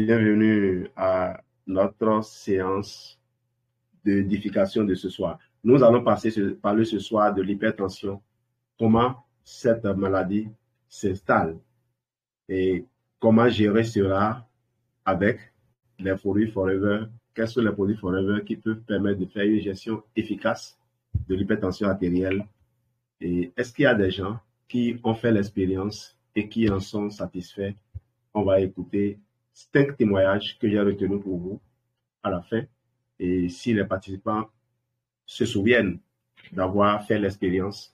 bienvenue à notre séance d'édification de ce soir. Nous allons parler ce soir de l'hypertension, comment cette maladie s'installe et comment gérer cela avec les produits Forever. Quels sont les produits Forever qui peuvent permettre de faire une gestion efficace de l'hypertension artérielle? Et est-ce qu'il y a des gens qui ont fait l'expérience et qui en sont satisfaits? On va écouter 5 témoignages que j'ai retenus pour vous à la fin. Et si les participants se souviennent d'avoir fait l'expérience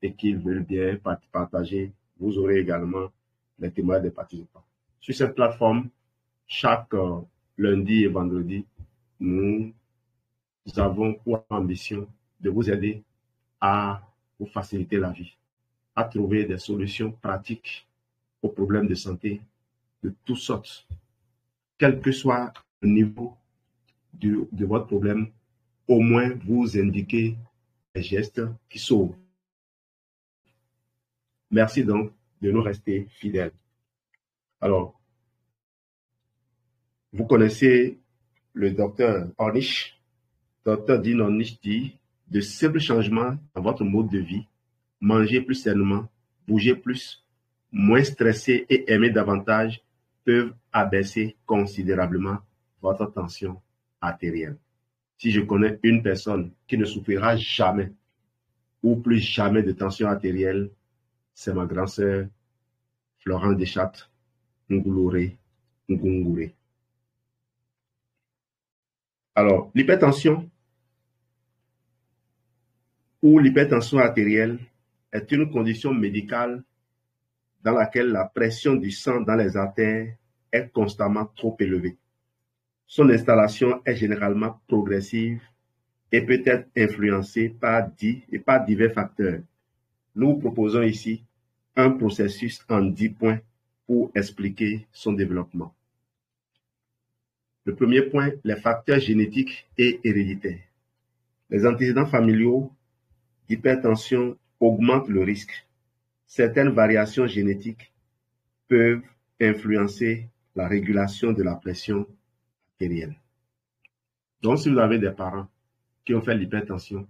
et qu'ils veulent bien partager, vous aurez également les témoignages des participants. Sur cette plateforme, chaque lundi et vendredi, nous avons pour ambition de vous aider à vous faciliter la vie, à trouver des solutions pratiques aux problèmes de santé de toutes sortes. Quel que soit le niveau de votre problème, au moins vous indiquez les gestes qui sauvent. Merci donc de nous rester fidèles. Alors, vous connaissez le docteur Ornish. Docteur Dean Ornish dit de simples changements dans votre mode de vie, manger plus sainement, bouger plus, moins stressé et aimer davantage peuvent abaisser considérablement votre tension artérielle. Si je connais une personne qui ne souffrira jamais ou plus jamais de tension artérielle, c'est ma grande sœur Florence Deschâtes Ngoulouré Ngoungouré. Alors, l'hypertension ou l'hypertension artérielle est une condition médicale dans laquelle la pression du sang dans les artères est constamment trop élevée. Son installation est généralement progressive et peut être influencée par divers facteurs. Nous proposons ici un processus en 10 points pour expliquer son développement. Le premier point, les facteurs génétiques et héréditaires. Les antécédents familiaux d'hypertension augmentent le risque. Certaines variations génétiques peuvent influencer la régulation de la pression artérielle. Donc, si vous avez des parents qui ont fait l'hypertension,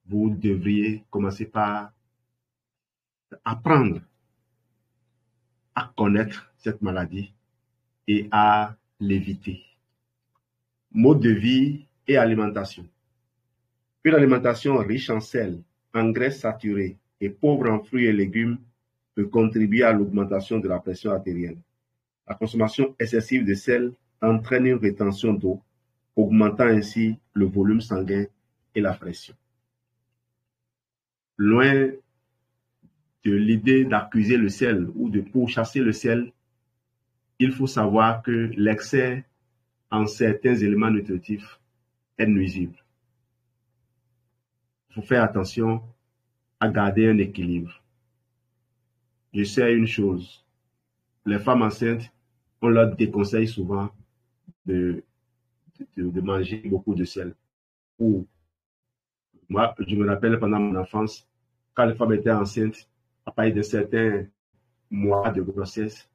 vous devriez commencer par apprendre à connaître cette maladie et à l'éviter. Mode de vie et alimentation. Une alimentation riche en sel, en graisses saturées et pauvre en fruits et légumes peut contribuer à l'augmentation de la pression artérielle. La consommation excessive de sel entraîne une rétention d'eau, augmentant ainsi le volume sanguin et la pression. Loin de l'idée d'accuser le sel ou de pourchasser le sel, il faut savoir que l'excès en certains éléments nutritifs est nuisible. Il faut faire attention à garder un équilibre. Je sais une chose, les femmes enceintes, on leur déconseille souvent de manger beaucoup de sel. Ou, moi, je me rappelle pendant mon enfance, quand les femmes étaient enceintes, à partir de certains mois de grossesse,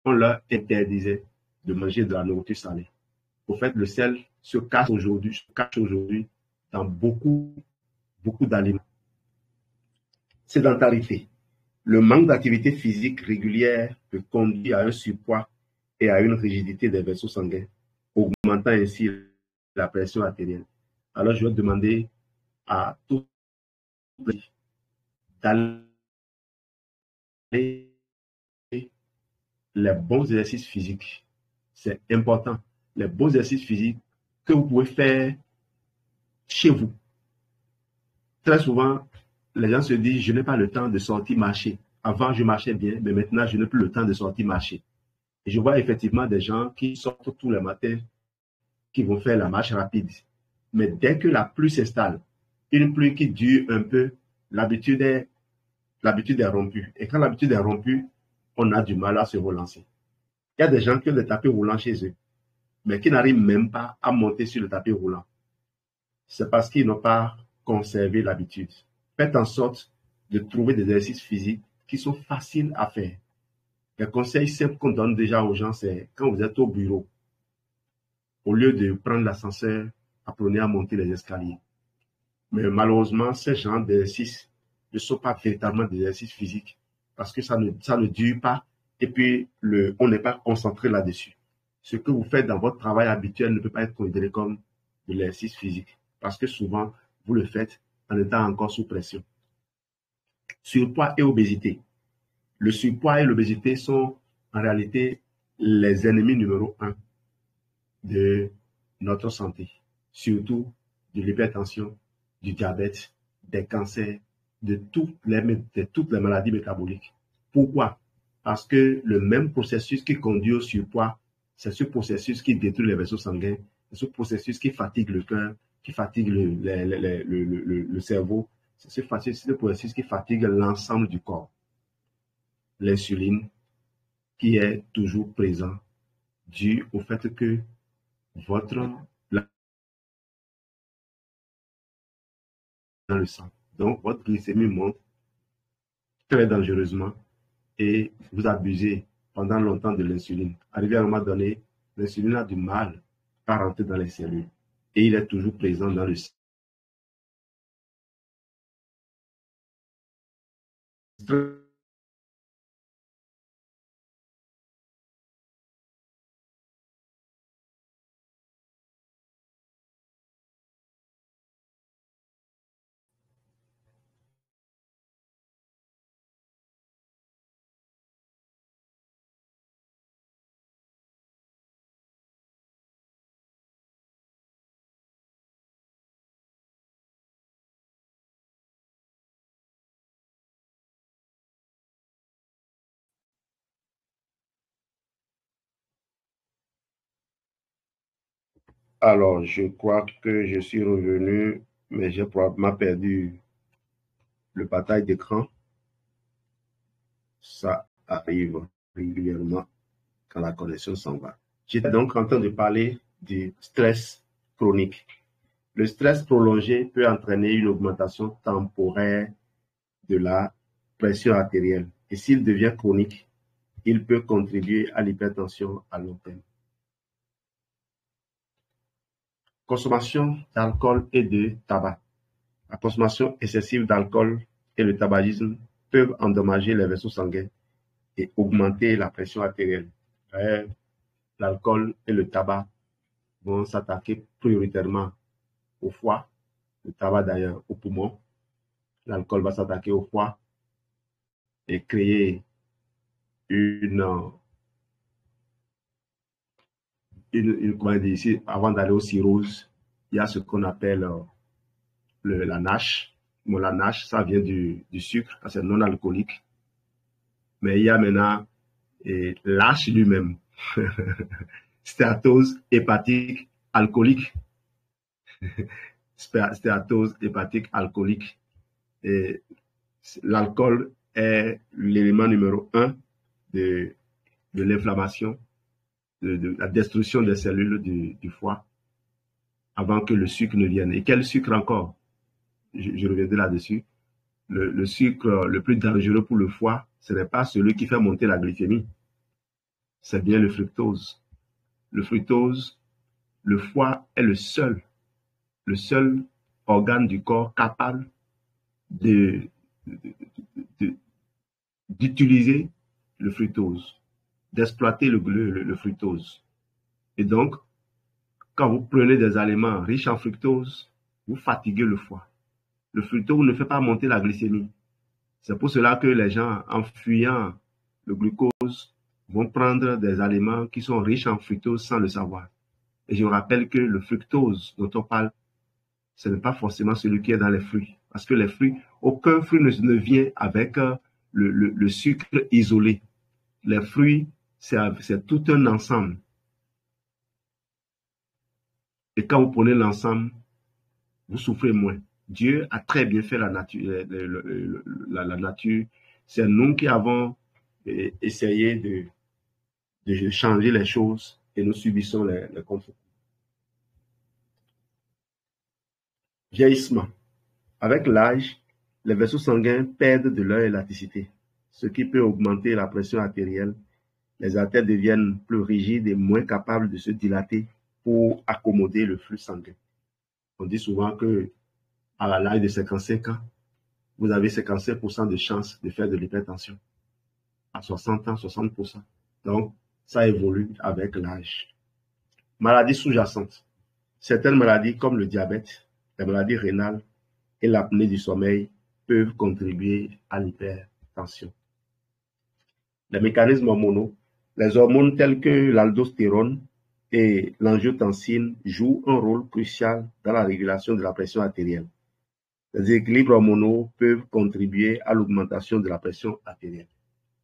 on leur interdisait de manger de la nourriture salée. Au fait, le sel se cache aujourd'hui dans beaucoup d'aliments. Sédentarité. Le manque d'activité physique régulière peut conduire à un surpoids et à une rigidité des vaisseaux sanguins, augmentant ainsi la pression artérielle. Alors, je vais demander à tous d'aller les bons exercices physiques. C'est important. Les bons exercices physiques que vous pouvez faire chez vous. Très souvent, les gens se disent, je n'ai pas le temps de sortir marcher. Avant, je marchais bien, mais maintenant, je n'ai plus le temps de sortir marcher. Et je vois effectivement des gens qui sortent tous les matins, qui vont faire la marche rapide. Mais dès que la pluie s'installe, une pluie qui dure un peu, l'habitude est rompue. Et quand l'habitude est rompue, on a du mal à se relancer. Il y a des gens qui ont des tapis roulants chez eux, mais qui n'arrivent même pas à monter sur le tapis roulant. C'est parce qu'ils n'ont pas conservé l'habitude. Faites en sorte de trouver des exercices physiques qui sont faciles à faire. Les conseils simples qu'on donne déjà aux gens, c'est quand vous êtes au bureau, au lieu de prendre l'ascenseur, apprenez à monter les escaliers. Mais malheureusement, ces genres d'exercices ne sont pas véritablement des exercices physiques parce que ça ne dure pas et puis on n'est pas concentré là-dessus. Ce que vous faites dans votre travail habituel ne peut pas être considéré comme de l'exercice physique parce que souvent, vous le faites en étant encore sous pression. Surpoids et obésité. Le surpoids et l'obésité sont en réalité les ennemis numéro 1 de notre santé, surtout de l'hypertension, du diabète, des cancers, de toutes les maladies métaboliques. Pourquoi? Parce que le même processus qui conduit au surpoids, c'est ce processus qui détruit les vaisseaux sanguins, c'est ce processus qui fatigue le cœur, qui fatigue le cerveau, c'est ce processus qui fatigue l'ensemble du corps. L'insuline qui est toujours présent dû au fait que votre dans le sang. Donc, votre glycémie monte très dangereusement et vous abusez pendant longtemps de l'insuline. Arrivé à un moment donné, l'insuline a du mal à rentrer dans les cellules et il est toujours présent dans le sang. Alors, je crois que je suis revenu, mais j'ai probablement perdu le partage d'écran. Ça arrive régulièrement quand la connexion s'en va. J'étais donc en train de parler du stress chronique. Le stress prolongé peut entraîner une augmentation temporaire de la pression artérielle. Et s'il devient chronique, il peut contribuer à l'hypertension à long terme. Consommation d'alcool et de tabac. La consommation excessive d'alcool et le tabagisme peuvent endommager les vaisseaux sanguins et augmenter la pression artérielle. L'alcool et le tabac vont s'attaquer prioritairement au foie, le tabac d'ailleurs au poumon. L'alcool va s'attaquer au foie et créer comment dire ici, avant d'aller aux cirrhoses, il y a ce qu'on appelle la NASH. Bon, la NASH, ça vient du sucre, c'est non alcoolique. Mais il y a maintenant l'H lui-même, stéatose hépatique alcoolique. Stéatose hépatique alcoolique. Et l'alcool est l'élément numéro 1 de l'inflammation, de la destruction des cellules du foie avant que le sucre ne vienne. Et quel sucre encore? Je reviendrai là-dessus. Le sucre le plus dangereux pour le foie, ce n'est pas celui qui fait monter la glycémie, c'est bien le fructose. Le fructose, le foie est le seul organe du corps capable d'utiliser le fructose, d'exploiter le fructose. Et donc, quand vous prenez des aliments riches en fructose, vous fatiguez le foie. Le fructose ne fait pas monter la glycémie. C'est pour cela que les gens, en fuyant le glucose, vont prendre des aliments qui sont riches en fructose sans le savoir. Et je vous rappelle que le fructose dont on parle, ce n'est pas forcément celui qui est dans les fruits. Parce que les fruits, aucun fruit ne vient avec le sucre isolé. Les fruits, c'est tout un ensemble. Et quand vous prenez l'ensemble, vous souffrez moins. Dieu a très bien fait la nature. La nature. C'est nous qui avons essayé de changer les choses et nous subissons les conséquences. Vieillissement. Avec l'âge, les vaisseaux sanguins perdent de leur élasticité, ce qui peut augmenter la pression artérielle les artères deviennent plus rigides et moins capables de se dilater pour accommoder le flux sanguin. On dit souvent que à l'âge de 55 ans, vous avez 55% de chances de faire de l'hypertension. À 60 ans, 60%. Donc, ça évolue avec l'âge. Maladies sous-jacentes. Certaines maladies comme le diabète, les maladies rénales et l'apnée du sommeil peuvent contribuer à l'hypertension. Les mécanismes hormonaux. Les hormones telles que l'aldostérone et l'angiotensine jouent un rôle crucial dans la régulation de la pression artérielle. Les équilibres hormonaux peuvent contribuer à l'augmentation de la pression artérielle.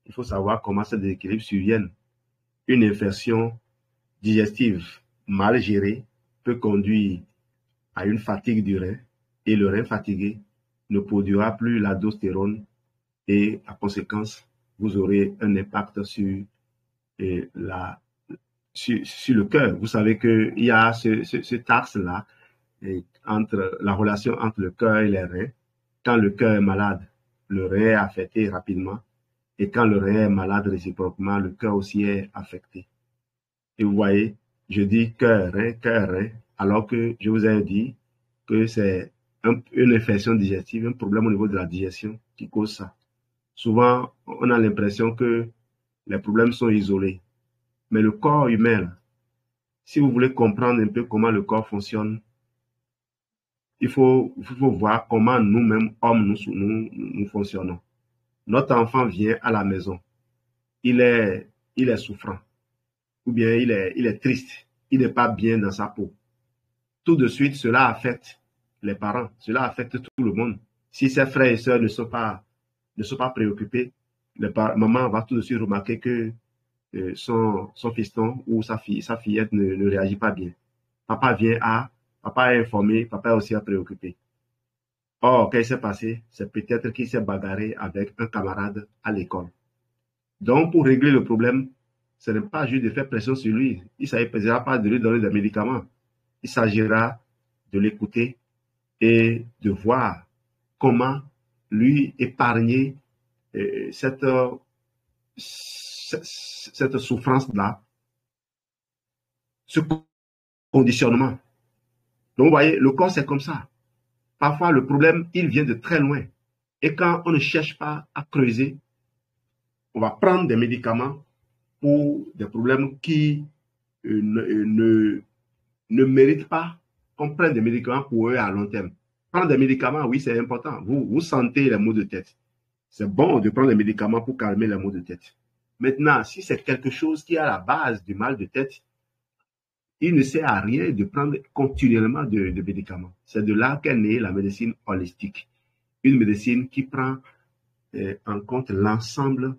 Il faut savoir comment ces déséquilibres surviennent. Une infection digestive mal gérée peut conduire à une fatigue du rein et le rein fatigué ne produira plus l'aldostérone et, à conséquence, vous aurez un impact sur le cœur. Vous savez qu'il y a cet axe-là entre la relation entre le cœur et les reins. Quand le cœur est malade, le rein est affecté rapidement. Et quand le rein est malade réciproquement, le cœur aussi est affecté. Et vous voyez, je dis cœur, rein, alors que je vous ai dit que c'est une infection digestive, un problème au niveau de la digestion qui cause ça. Souvent, on a l'impression que les problèmes sont isolés. Mais le corps humain, si vous voulez comprendre un peu comment le corps fonctionne, il faut voir comment nous-mêmes, hommes, nous fonctionnons. Notre enfant vient à la maison. Il est souffrant. Ou bien il est triste. Il n'est pas bien dans sa peau. Tout de suite, cela affecte les parents. Cela affecte tout le monde. Si ses frères et sœurs ne sont pas préoccupés, maman va tout de suite remarquer que son fiston ou sa fillette ne réagit pas bien. Papa est informé, papa est aussi préoccupé. Or, qu'est-ce qui s'est passé? C'est peut-être qu'il s'est bagarré avec un camarade à l'école. Donc, pour régler le problème, ce n'est pas juste de faire pression sur lui. Il ne s'agira pas de lui donner des médicaments. Il s'agira de l'écouter et de voir comment lui épargner cette souffrance-là, ce conditionnement. Donc, vous voyez, le corps, c'est comme ça. Parfois, le problème, il vient de très loin. Et quand on ne cherche pas à creuser, on va prendre des médicaments pour des problèmes qui ne méritent pas qu'on prenne des médicaments pour eux à long terme. Prendre des médicaments, oui, c'est important. Vous sentez les maux de tête. C'est bon de prendre des médicaments pour calmer les maux de tête. Maintenant, si c'est quelque chose qui est à la base du mal de tête, il ne sert à rien de prendre continuellement de médicaments. C'est de là qu'est née la médecine holistique. Une médecine qui prend en compte l'ensemble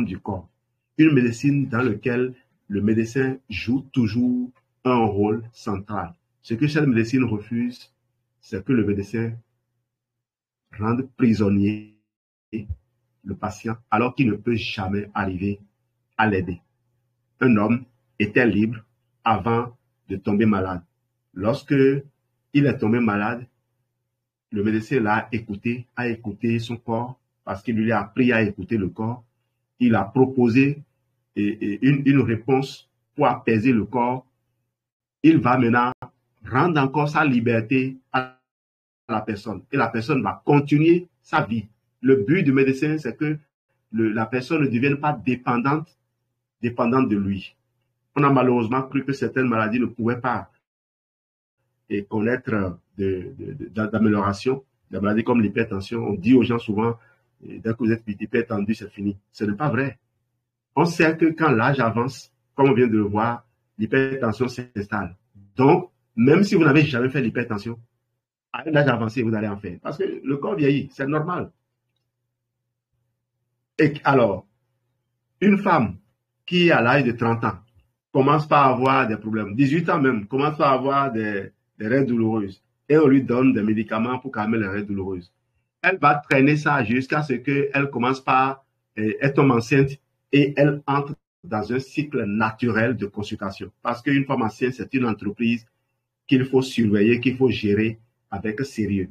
du corps. Une médecine dans laquelle le médecin joue toujours un rôle central. Ce que cette médecine refuse, c'est que le médecin rende prisonnier le patient alors qu'il ne peut jamais arriver à l'aider. Un homme était libre avant de tomber malade. Lorsque il est tombé malade, le médecin a écouté son corps parce qu'il lui a appris à écouter le corps. Il a proposé une réponse pour apaiser le corps. Il va maintenant rendre encore sa liberté à la personne. Et la personne va continuer sa vie. Le but du médecin, c'est que la personne ne devienne pas dépendante de lui. On a malheureusement cru que certaines maladies ne pouvaient pas connaître d'amélioration. Des maladies comme l'hypertension, on dit aux gens souvent, dès que vous êtes hypertendu, c'est fini. Ce n'est pas vrai. On sait que quand l'âge avance, comme on vient de le voir, l'hypertension s'installe. Donc, même si vous n'avez jamais fait l'hypertension, à un âge avancé, vous allez en faire. Parce que le corps vieillit, c'est normal. Et alors, une femme qui, à l'âge de 30 ans, commence par avoir des problèmes, 18 ans même, commence par avoir des règles douloureuses, et on lui donne des médicaments pour calmer les règles douloureuses. Elle va traîner ça jusqu'à ce qu'elle commence par être enceinte et elle entre dans un cycle naturel de consultation. Parce qu'une femme enceinte, c'est une entreprise qu'il faut surveiller, qu'il faut gérer avec sérieux.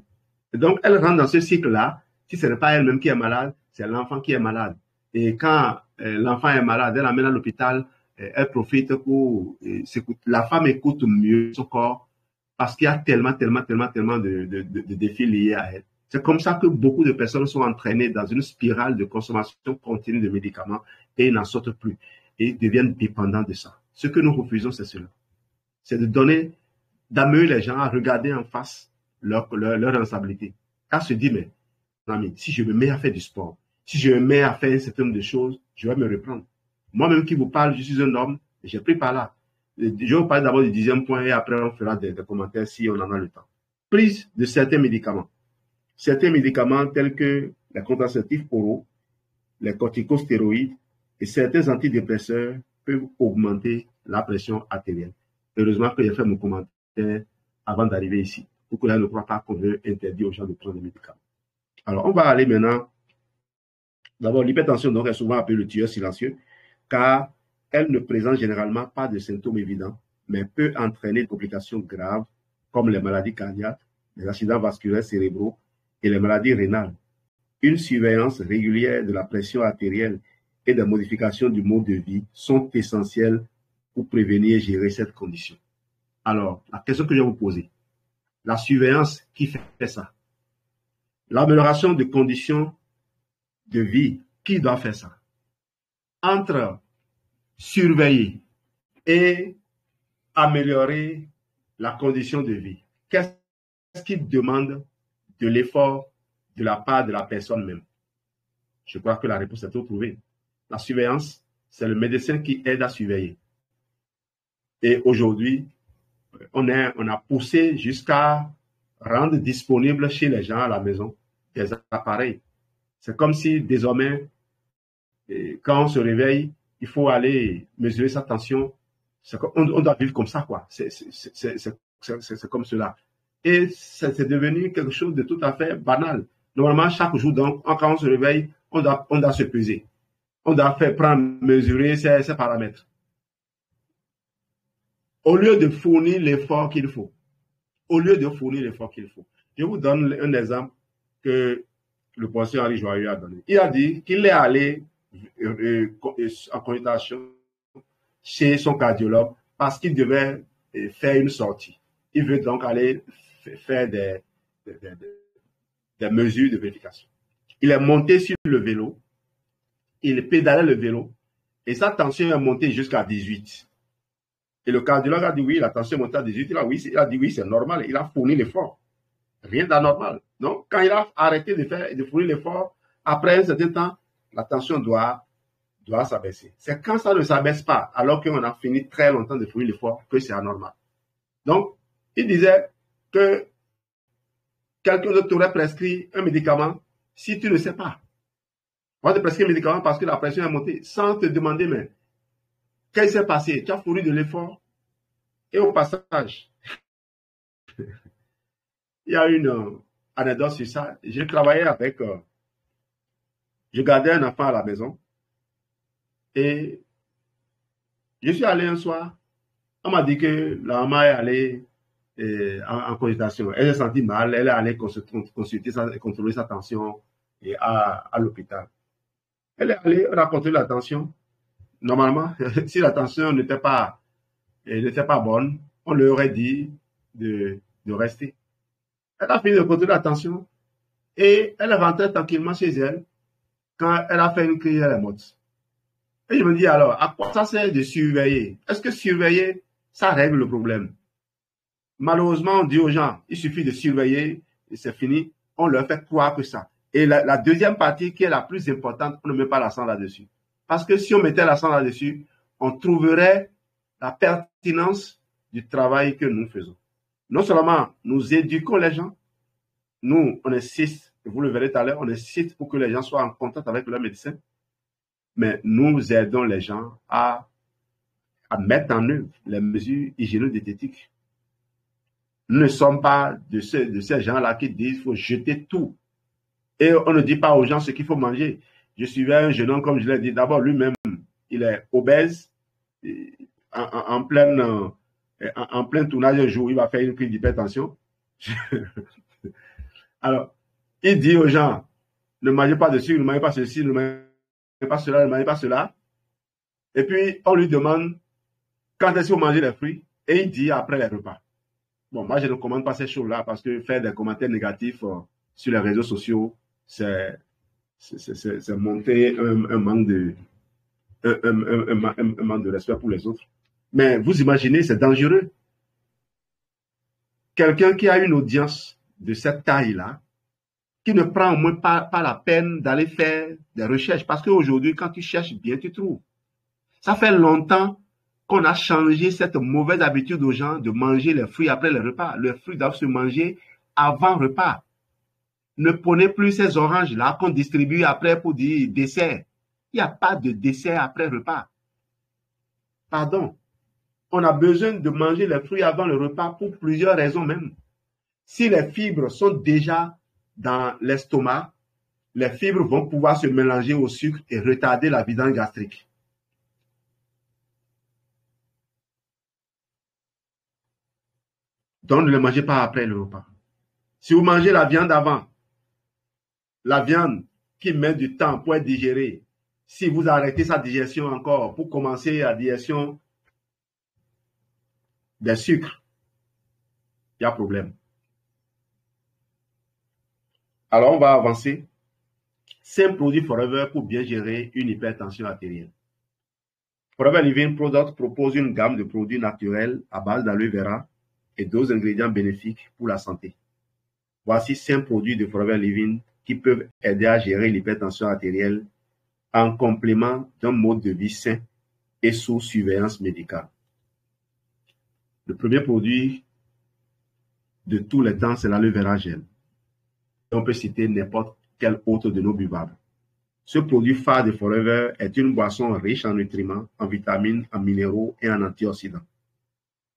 Et donc, elle rentre dans ce cycle-là. Si ce n'est pas elle-même qui est malade, c'est l'enfant qui est malade. Et quand l'enfant est malade, elle l'amène à l'hôpital, elle profite pour la femme écoute mieux son corps parce qu'il y a tellement de défis liés à elle. C'est comme ça que beaucoup de personnes sont entraînées dans une spirale de consommation continue de médicaments et n'en sortent plus et deviennent dépendants de ça. Ce que nous refusons, c'est cela. C'est d'amener les gens à regarder en face leur responsabilité. À se dire, mais, ami, si je me mets à faire du sport, si je me mets à faire un certain nombre de choses, je vais me reprendre. Moi-même qui vous parle, je suis un homme, et j'ai pris par là. Je vais vous parler d'abord du 10e point et après on fera des commentaires si on en a le temps. Prise de certains médicaments. Certains médicaments tels que les contraceptifs oraux, les corticostéroïdes et certains antidépresseurs peuvent augmenter la pression artérielle. Heureusement que j'ai fait mon commentaire avant d'arriver ici, pour que là ne croit pas qu'on veut interdire aux gens de prendre des médicaments. Alors, on va aller maintenant. D'abord, l'hypertension donc est souvent appelée le tueur silencieux, car elle ne présente généralement pas de symptômes évidents, mais peut entraîner des complications graves comme les maladies cardiaques, les accidents vasculaires cérébraux et les maladies rénales. Une surveillance régulière de la pression artérielle et des modifications du mode de vie sont essentielles pour prévenir et gérer cette condition. Alors, la question que je vais vous poser, la surveillance, qui fait ça? L'amélioration des conditions de vie, qui doit faire ça? Entre surveiller et améliorer la condition de vie, qu'est-ce qui demande de l'effort de la part de la personne même? Je crois que la réponse est trouvée. La surveillance, c'est le médecin qui aide à surveiller. Et aujourd'hui, on a poussé jusqu'à rendre disponible chez les gens à la maison des appareils. C'est comme si désormais, quand on se réveille, il faut aller mesurer sa tension. On doit vivre comme ça, quoi. C'est comme cela. Et c'est devenu quelque chose de tout à fait banal. Normalement, chaque jour, donc, quand on se réveille, on doit se peser. On doit mesurer ses paramètres. Au lieu de fournir l'effort qu'il faut. Je vous donne un exemple que le professeur Henri Joyeux a donné. Il a dit qu'il est allé en consultation chez son cardiologue parce qu'il devait faire une sortie. Il veut donc aller faire des mesures de vérification. Il est monté sur le vélo, il pédalait le vélo et sa tension est montée jusqu'à 18. Et le cardiologue a dit oui, la tension est montée à 18. Il a dit oui, c'est normal. Il a fourni l'effort. Rien d'anormal. Donc, quand il a arrêté de fournir l'effort, après un certain temps, la tension doit s'abaisser. C'est quand ça ne s'abaisse pas, alors qu'on a fini très longtemps de fournir l'effort, que c'est anormal. Donc, il disait que quelqu'un d'autre t'aurait prescrit un médicament si tu ne sais pas. On va te prescrire un médicament parce que la pression est montée, sans te demander, mais qu'est-ce qui s'est passé? Tu as fourni de l'effort. Et au passage, il y a une anecdote sur ça. J'ai travaillé avec, je gardais un enfant à la maison et je suis allé un soir. On m'a dit que la maman est allée en consultation. Elle s'est sentie mal. Elle est allée contrôler sa tension à l'hôpital. Elle est allée, on a contrôlé la tension. Normalement, si la tension n'était pas bonne, on leur aurait dit de rester. Elle a fini de contrôler la tension et elle est rentrée tranquillement chez elle. Quand elle a fait une crise, elle est morte. Et je me dis alors, à quoi ça sert de surveiller? Est-ce que surveiller, ça règle le problème? Malheureusement, on dit aux gens, il suffit de surveiller et c'est fini. On leur fait croire que ça. Et la deuxième partie qui est la plus importante, on ne met pas l'accent là-dessus. Parce que si on mettait l'accent là-dessus, on trouverait la pertinence du travail que nous faisons. Non seulement nous éduquons les gens, nous, on insiste, et vous le verrez tout à l'heure, on insiste pour que les gens soient en contact avec leur médecin, mais nous aidons les gens à mettre en œuvre les mesures hygiéno-diététiques. Nous ne sommes pas de ces gens-là qui disent qu'il faut jeter tout. Et on ne dit pas aux gens ce qu'il faut manger. Je suivais un jeune homme, comme je l'ai dit, d'abord lui-même, il est obèse, en plein tournage un jour, il va faire une crise d'hypertension. Alors, il dit aux gens, ne mangez pas de sucre, ne mangez pas ceci, ne mangez pas cela, ne mangez pas cela. Et puis, on lui demande quand est-ce que vous mangez les fruits et il dit après les repas. Bon, moi, je ne commande pas ces choses-là parce que faire des commentaires négatifs sur les réseaux sociaux, c'est monter un manque de, un manque de respect pour les autres. Mais vous imaginez, c'est dangereux. Quelqu'un qui a une audience de cette taille-là, qui ne prend au moins pas la peine d'aller faire des recherches. Parce qu'aujourd'hui, quand tu cherches bien, tu trouves. Ça fait longtemps qu'on a changé cette mauvaise habitude aux gens de manger les fruits après le repas. Les fruits doivent se manger avant le repas. Ne prenez plus ces oranges-là qu'on distribue après pour dire dessert. Il n'y a pas de dessert après repas. Pardon. On a besoin de manger les fruits avant le repas pour plusieurs raisons même. Si les fibres sont déjà dans l'estomac, les fibres vont pouvoir se mélanger au sucre et retarder la vidange gastrique. Donc, ne le mangez pas après le repas. Si vous mangez la viande avant, la viande qui met du temps pour être digérée, si vous arrêtez sa digestion encore pour commencer la digestion des sucres, il y a problème. Alors, on va avancer. 5 produits Forever pour bien gérer une hypertension artérielle. Forever Living Products propose une gamme de produits naturels à base d'aloe vera et d'autres ingrédients bénéfiques pour la santé. Voici 5 produits de Forever Living qui peuvent aider à gérer l'hypertension artérielle en complément d'un mode de vie sain et sous surveillance médicale. Le premier produit de tous les temps, c'est l'aloe vera gel. On peut citer n'importe quel autre de nos buvables. Ce produit phare de Forever est une boisson riche en nutriments, en vitamines, en minéraux et en antioxydants.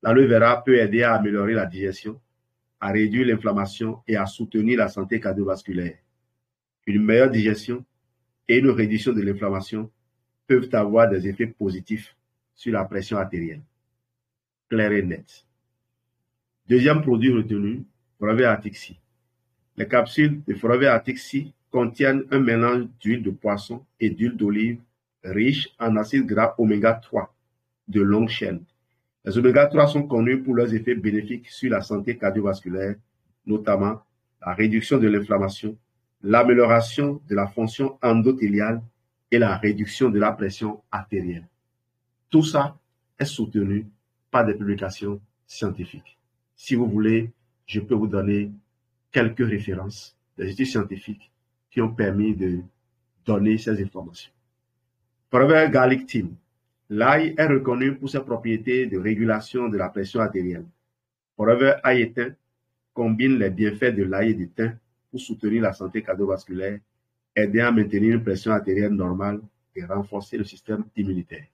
L'aloe vera peut aider à améliorer la digestion, à réduire l'inflammation et à soutenir la santé cardiovasculaire. Une meilleure digestion et une réduction de l'inflammation peuvent avoir des effets positifs sur la pression artérielle. Clair et net. Deuxième produit retenu, Forever Arctic. Les capsules de Forever Arctic contiennent un mélange d'huile de poisson et d'huile d'olive riche en acides gras oméga 3 de longue chaîne. Les oméga 3 sont connus pour leurs effets bénéfiques sur la santé cardiovasculaire, notamment la réduction de l'inflammation, l'amélioration de la fonction endothéliale et la réduction de la pression artérielle. Tout ça est soutenu par des publications scientifiques. Si vous voulez, je peux vous donner quelques références des études scientifiques qui ont permis de donner ces informations. Forever Garlic Team. L'ail est reconnu pour ses propriétés de régulation de la pression artérielle. Forever Ail et thym combine les bienfaits de l'ail et du thym pour soutenir la santé cardiovasculaire, aider à maintenir une pression artérielle normale et renforcer le système immunitaire.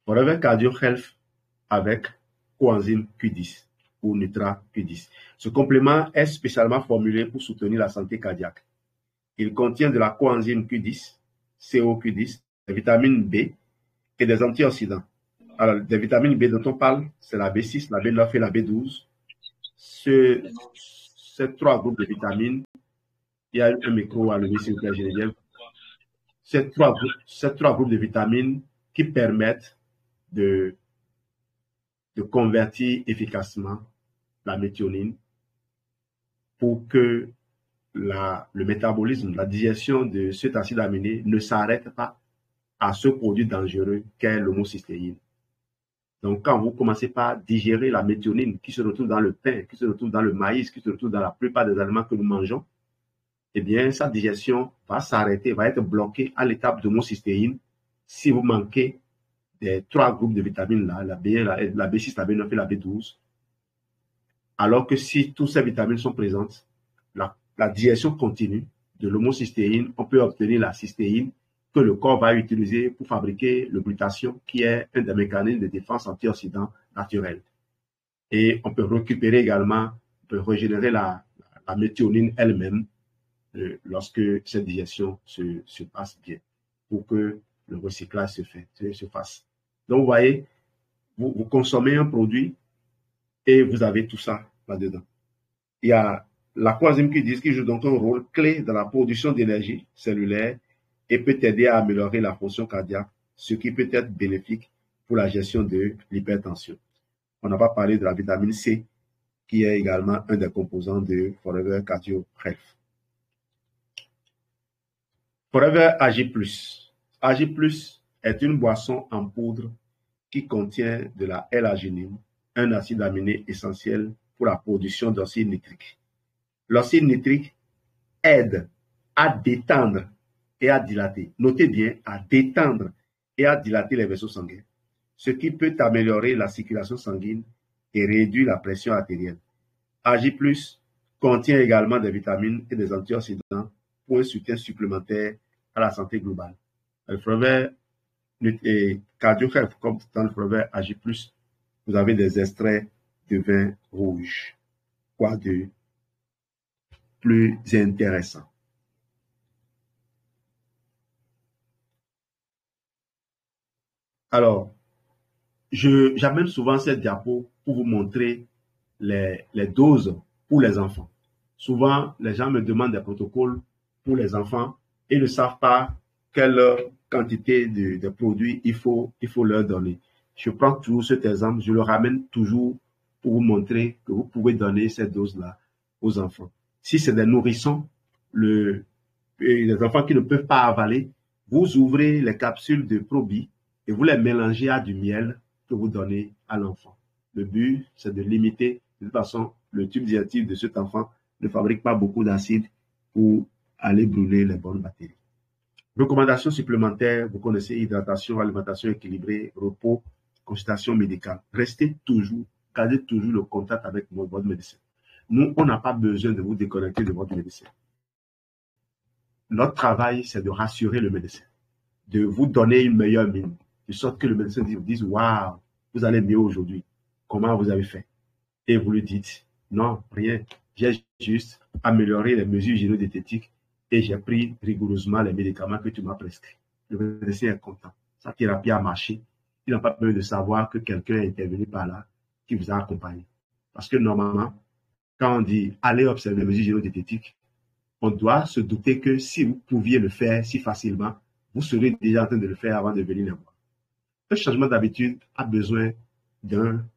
Forever Cardio Health avec coenzyme Q10 ou Nutra Q10. Ce complément est spécialement formulé pour soutenir la santé cardiaque. Il contient de la coenzyme Q10, CoQ10, des vitamines B et des antioxydants. Alors, des vitamines B dont on parle, c'est la B6, la B9 et la B12. Ces 3 groupes de vitamines, il y a un micro à lever s'il vous plaît, Geneviève. Ces trois groupes de vitamines qui permettent de convertir efficacement la méthionine pour que le métabolisme, la digestion de cet acide aminé ne s'arrête pas à ce produit dangereux qu'est l'homocystéine. Donc, quand vous commencez par digérer la méthionine qui se retrouve dans le pain, qui se retrouve dans le maïs, qui se retrouve dans la plupart des aliments que nous mangeons, eh bien, sa digestion va s'arrêter, va être bloquée à l'étape d'homocystéine si vous manquez des 3 groupes de vitamines là, la B6, la B9 et la B12. Alors que si toutes ces vitamines sont présentes, la digestion continue de l'homocystéine, on peut obtenir la cystéine que le corps va utiliser pour fabriquer le glutathion, qui est un des mécanismes de défense antioxydant naturel. Et on peut récupérer également, on peut régénérer la méthionine elle-même lorsque cette digestion se passe bien, pour que le recyclage se fasse. Donc, vous voyez, vous consommez un produit et vous avez tout ça là-dedans. Il y a La coenzyme Q10 joue donc un rôle clé dans la production d'énergie cellulaire et peut aider à améliorer la fonction cardiaque, ce qui peut être bénéfique pour la gestion de l'hypertension. On n'a pas parlé de la vitamine C, qui est également un des composants de Forever Cardio Health. Forever AG+. AG+, est une boisson en poudre qui contient de la L-arginine, un acide aminé essentiel pour la production d'oxyde nitrique. L'oxyde nitrique aide à détendre et à dilater. Notez bien, à détendre et à dilater les vaisseaux sanguins, ce qui peut améliorer la circulation sanguine et réduire la pression artérielle. AG+, contient également des vitamines et des antioxydants pour un soutien supplémentaire à la santé globale. Le Forever Cardio Health, comme dans le Forever AG+, vous avez des extraits de vin rouge. Quoi de plus intéressant? Alors, j'amène souvent cette diapo pour vous montrer les doses pour les enfants. Souvent, les gens me demandent des protocoles pour les enfants et ne savent pas quelle quantité de produits il faut leur donner. Je prends toujours cet exemple, je le ramène toujours pour vous montrer que vous pouvez donner cette dose-là aux enfants. Si c'est des nourrissons, les enfants qui ne peuvent pas avaler, vous ouvrez les capsules de Probi et vous les mélangez à du miel que vous donnez à l'enfant. Le but, c'est de limiter. De toute façon, le tube digestif de cet enfant ne fabrique pas beaucoup d'acide pour aller brûler les bonnes bactéries. Recommandations supplémentaires, vous connaissez hydratation, alimentation équilibrée, repos, consultation médicale. Restez toujours, gardez toujours le contact avec votre médecin. Nous, on n'a pas besoin de vous déconnecter de votre médecin. Notre travail, c'est de rassurer le médecin, de vous donner une meilleure mine, de sorte que le médecin vous dise, waouh, vous allez mieux aujourd'hui. Comment vous avez fait? Et vous lui dites, non, rien. J'ai juste amélioré les mesures gynédiététiques et j'ai pris rigoureusement les médicaments que tu m'as prescrits. Le médecin est content. Sa thérapie a marché. Il n'a pas besoin de savoir que quelqu'un est intervenu par là qui vous a accompagné. Parce que normalement, quand on dit allez observer les mesures gynédiététiques, on doit se douter que si vous pouviez le faire si facilement, vous serez déjà en train de le faire avant de venir les voir. Un changement d'habitude a besoin d'un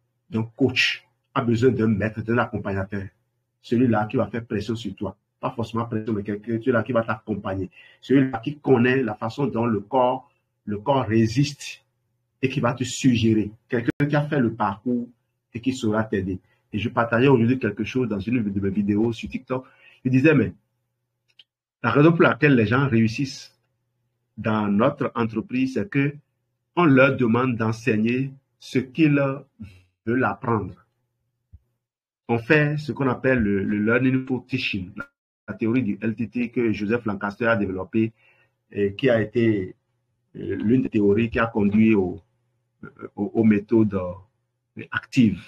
coach, a besoin d'un maître, d'un accompagnateur. Celui-là qui va faire pression sur toi. Pas forcément pression, mais quelqu'un celui-là qui va t'accompagner. Celui-là qui connaît la façon dont le corps résiste et qui va te suggérer. Quelqu'un qui a fait le parcours et qui saura t'aider. Et je partageais aujourd'hui quelque chose dans une de mes vidéos sur TikTok. Je disais, mais la raison pour laquelle les gens réussissent dans notre entreprise, c'est que on leur demande d'enseigner ce qu'ils veulent apprendre. On fait ce qu'on appelle le Learning for Teaching, la théorie du LTT que Joseph Lancaster a développée et qui a été l'une des théories qui a conduit aux méthodes actives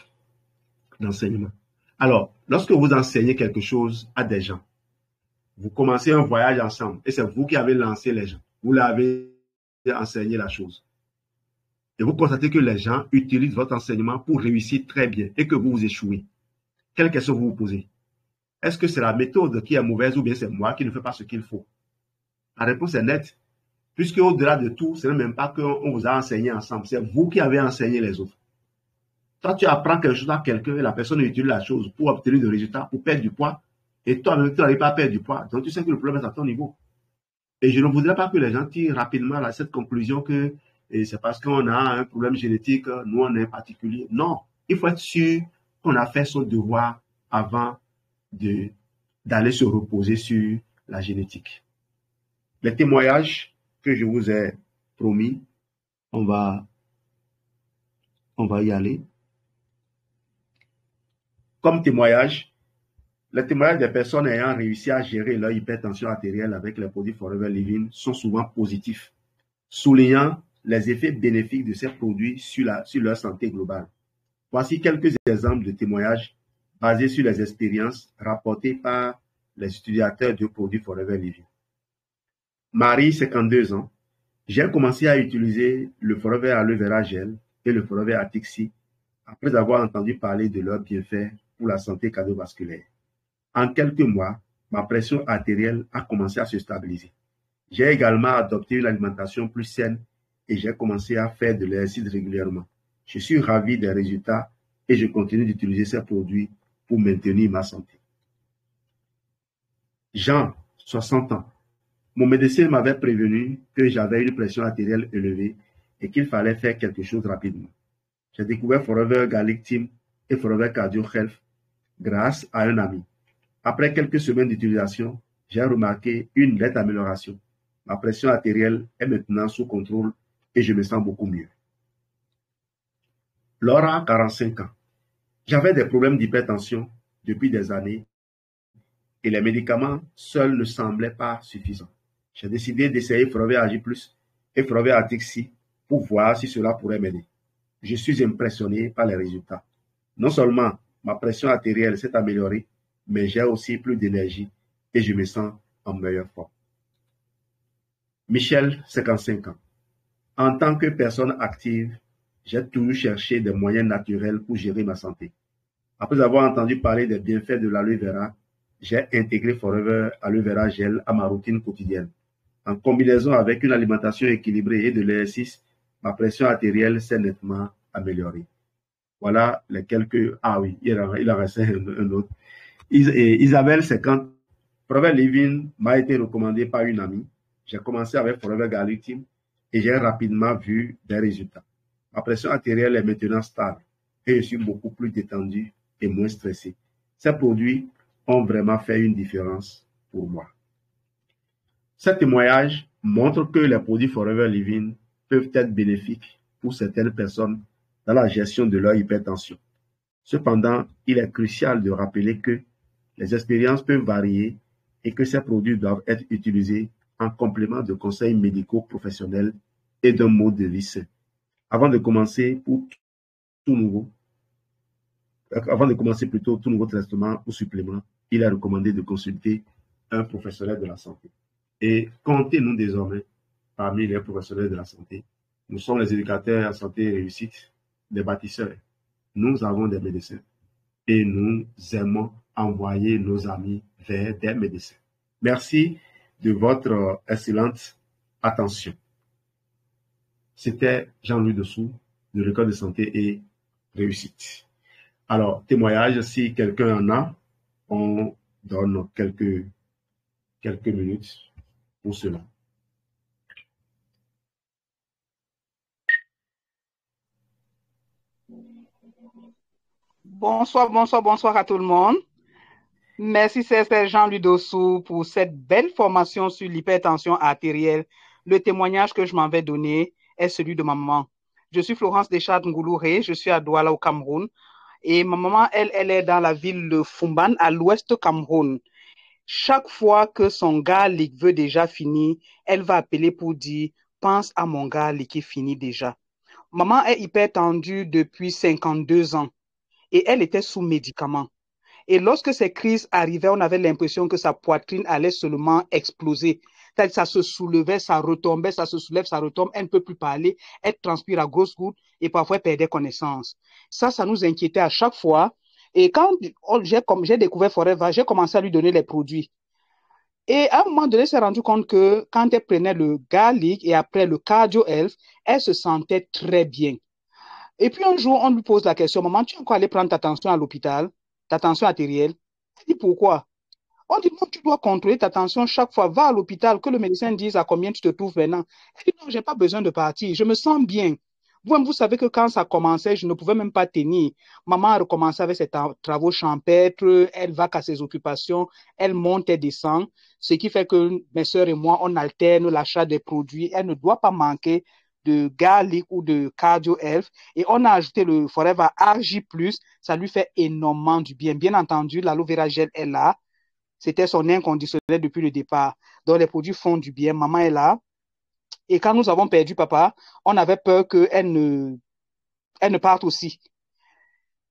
d'enseignement. Alors, lorsque vous enseignez quelque chose à des gens, vous commencez un voyage ensemble et c'est vous qui avez lancé les gens. Vous l'avez enseigné la chose. Et vous constatez que les gens utilisent votre enseignement pour réussir très bien et que vous échouez. Quelle question vous vous posez? Est-ce que c'est la méthode qui est mauvaise ou bien c'est moi qui ne fais pas ce qu'il faut? La réponse est nette. Puisque au-delà de tout, ce n'est même pas qu'on vous a enseigné ensemble. C'est vous qui avez enseigné les autres. Toi, tu apprends quelque chose à quelqu'un et la personne utilise la chose pour obtenir des résultats, pour perdre du poids. Et toi-même, tu n'arrives pas à perdre du poids. Donc, tu sais que le problème est à ton niveau. Et je ne voudrais pas que les gens tirent rapidement à cette conclusion que c'est parce qu'on a un problème génétique, nous, on est particulier. Non, il faut être sûr qu'on a fait son devoir avant d'aller se reposer sur la génétique. Les témoignages que je vous ai promis, on va y aller. Comme témoignage, les témoignages des personnes ayant réussi à gérer leur hypertension artérielle avec les produits Forever Living sont souvent positifs, soulignant les effets bénéfiques de ces produits sur leur santé globale. Voici quelques exemples de témoignages basés sur les expériences rapportées par les utilisateurs de produits Forever Living. Marie, 52 ans. J'ai commencé à utiliser le Forever Aloe Vera Gel et le Forever Atixi après avoir entendu parler de leurs bienfaits pour la santé cardiovasculaire. En quelques mois, ma pression artérielle a commencé à se stabiliser. J'ai également adopté une alimentation plus saine et j'ai commencé à faire de l'exercice régulièrement. Je suis ravi des résultats et je continue d'utiliser ces produits pour maintenir ma santé. Jean, 60 ans. Mon médecin m'avait prévenu que j'avais une pression artérielle élevée et qu'il fallait faire quelque chose rapidement. J'ai découvert Forever Garlic Team et Forever Cardio Health grâce à un ami. Après quelques semaines d'utilisation, j'ai remarqué une nette amélioration. Ma pression artérielle est maintenant sous contrôle et je me sens beaucoup mieux. Laura, 45 ans. J'avais des problèmes d'hypertension depuis des années et les médicaments seuls ne semblaient pas suffisants. J'ai décidé d'essayer Forever Agi Plus et Forever Artixi pour voir si cela pourrait m'aider. Je suis impressionné par les résultats. Non seulement ma pression artérielle s'est améliorée, mais j'ai aussi plus d'énergie et je me sens en meilleure forme. Michel, 55 ans. En tant que personne active, j'ai toujours cherché des moyens naturels pour gérer ma santé. Après avoir entendu parler des bienfaits de l'aloe vera, j'ai intégré Forever Aloe Vera Gel à ma routine quotidienne. En combinaison avec une alimentation équilibrée et de l'exercice, ma pression artérielle s'est nettement améliorée. Voilà les quelques... Ah oui, il en restait un autre. Isabelle, 50. Forever Living m'a été recommandé par une amie. J'ai commencé avec Forever Garlic Team et j'ai rapidement vu des résultats. Ma pression artérielle est maintenant stable et je suis beaucoup plus détendu et moins stressé. Ces produits ont vraiment fait une différence pour moi. Ces témoignages montrent que les produits Forever Living peuvent être bénéfiques pour certaines personnes dans la gestion de leur hypertension. Cependant, il est crucial de rappeler que les expériences peuvent varier et que ces produits doivent être utilisés en complément de conseils médicaux professionnels et d'un mode de vie sain. Avant de commencer tout nouveau traitement ou supplément, il est recommandé de consulter un professionnel de la santé. Et comptez-nous désormais parmi les professionnels de la santé. Nous sommes les éducateurs en santé et réussite, des bâtisseurs. Nous avons des médecins et nous aimons envoyer nos amis vers des médecins. Merci de votre excellente attention. C'était Jean-Louis Dessous, de l'École de santé et réussite. Alors, témoignage, si quelqu'un en a, on donne quelques minutes pour cela. Bonsoir à tout le monde. Merci, c'est Jean-Louis Dessous pour cette belle formation sur l'hypertension artérielle. Le témoignage que je m'en vais donner est celui de ma maman. Je suis Florence Deschamps Ngoulouré, je suis à Douala au Cameroun. Et ma maman, elle est dans la ville de Fumban, à l'ouest du Cameroun. Chaque fois que son garlic veut déjà finir, elle va appeler pour dire « Pense à mon garlic qui finit déjà ». Maman est hyper tendue depuis 52 ans et elle était sous médicaments. Et lorsque ces crises arrivaient, on avait l'impression que sa poitrine allait seulement exploser. Ça se soulevait, ça retombait, ça se soulève, ça retombe. Elle ne peut plus parler, elle transpire à grosses gouttes et parfois elle perdait connaissance. Ça nous inquiétait à chaque fois. Et quand j'ai découvert Forever, j'ai commencé à lui donner les produits. Et à un moment donné, elle s'est rendu compte que quand elle prenait le garlic et après le cardio health, elle se sentait très bien. Et puis un jour, on lui pose la question, maman, tu es encore allé prendre ta tension à l'hôpital, ta tension artérielle? Elle dit, pourquoi? On dit, non, tu dois contrôler ta tension chaque fois. Va à l'hôpital, que le médecin dise à combien tu te trouves maintenant. Elle dit, non, j'ai pas besoin de partir, je me sens bien. Vous savez que quand ça commençait, je ne pouvais même pas tenir. Maman a recommencé avec ses travaux champêtres, elle va qu'à ses occupations, elle monte et descend, ce qui fait que mes sœurs et moi, on alterne l'achat des produits. Elle ne doit pas manquer de garlic ou de cardio health. Et on a ajouté le Forever Agi Plus, ça lui fait énormément du bien. Bien entendu, l'aloe vera gel est là. C'était son inconditionnel depuis le départ. Donc, les produits font du bien. Maman est là. Et quand nous avons perdu papa, on avait peur qu'elle ne parte aussi.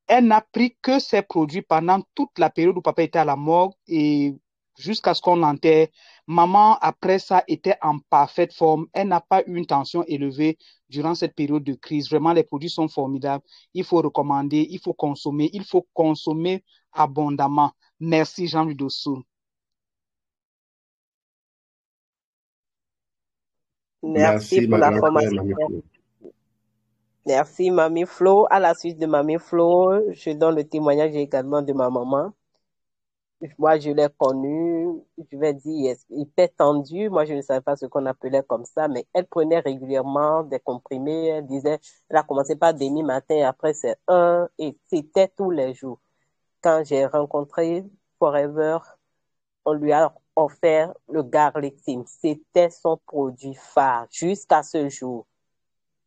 Elle n'a pris que ces produits pendant toute la période où papa était à la morgue et jusqu'à ce qu'on l'enterre. Maman, après ça, était en parfaite forme. Elle n'a pas eu une tension élevée durant cette période de crise. Vraiment, les produits sont formidables. Il faut recommander, il faut consommer abondamment. Merci, Jean-Louis Dossou. Merci pour la formation. Merci, Mamie Flo. À la suite de Mamie Flo, je donne le témoignage également de ma maman. Moi, je l'ai connue, je vais dire, hyper tendue. Moi, je ne savais pas ce qu'on appelait comme ça, mais elle prenait régulièrement des comprimés. Elle disait, elle a commencé par demi-matin, après c'est un, et c'était tous les jours. Quand j'ai rencontré Forever, on lui a offert le Garlic Team. C'était son produit phare jusqu'à ce jour.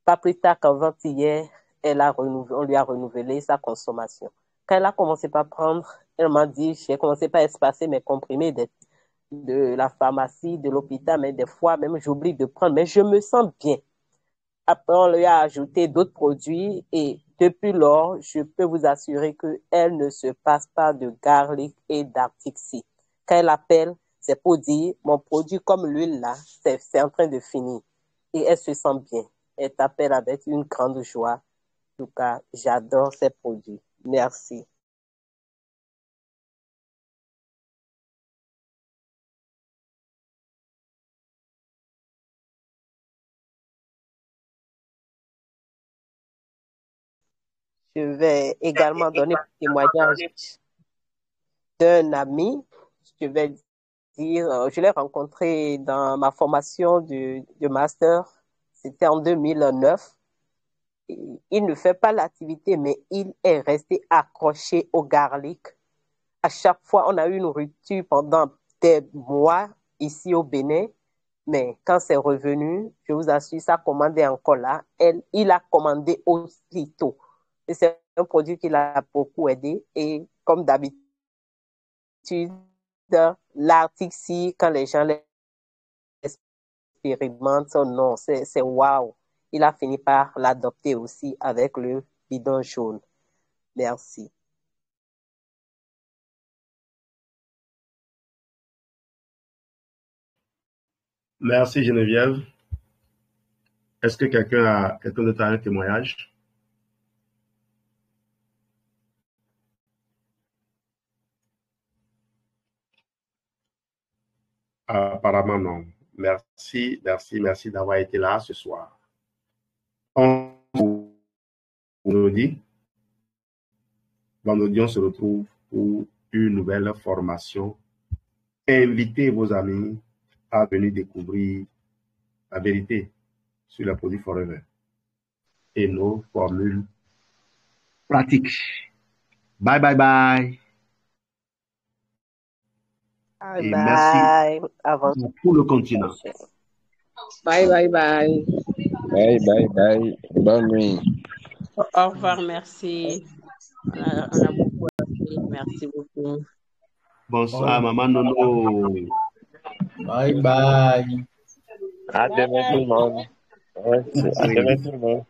Pas plus tard qu'avant-hier, on lui a renouvelé sa consommation. Quand elle a commencé par prendre, elle m'a dit, j'ai commencé par espacer mes comprimés de la pharmacie, de l'hôpital, mais des fois même j'oublie de prendre, mais je me sens bien. Après, on lui a ajouté d'autres produits et depuis lors, je peux vous assurer qu'elle ne se passe pas de garlic et d'Artixi. Quand elle appelle, c'est pour dire, mon produit comme l'huile là, c'est en train de finir. Et elle se sent bien. Elle t'appelle avec une grande joie. En tout cas, j'adore ces produits. Merci. Je vais également donner un témoignage d'un ami. Je vais dire, je l'ai rencontré dans ma formation de master. C'était en 2009. Il ne fait pas l'activité, mais il est resté accroché au garlic. À chaque fois, on a eu une rupture pendant des mois ici au Bénin. Mais quand c'est revenu, je vous assure, sa commande est encore là. Il a commandé aussitôt. Et c'est un produit qui l'a beaucoup aidé. Et comme d'habitude, l'article, quand les gens l'expérimentent, non, c'est waouh. Il a fini par l'adopter aussi avec le bidon jaune. Merci. Merci Geneviève. Est-ce que quelqu'un d'autre a un témoignage? Apparemment non. Merci d'avoir été là ce soir. On nous dit, vendredi on se retrouve pour une nouvelle formation. Invitez vos amis à venir découvrir la vérité sur les produits Forever et nos formules pratiques. Bye bye bye. Et merci pour tout le continent. Bye bye bye. Bye bye bye. Bonne nuit. Au revoir, merci. On a beaucoup appris. Merci beaucoup. Bonsoir, maman Nono. Bye bye. À demain tout le monde. À demain tout le monde.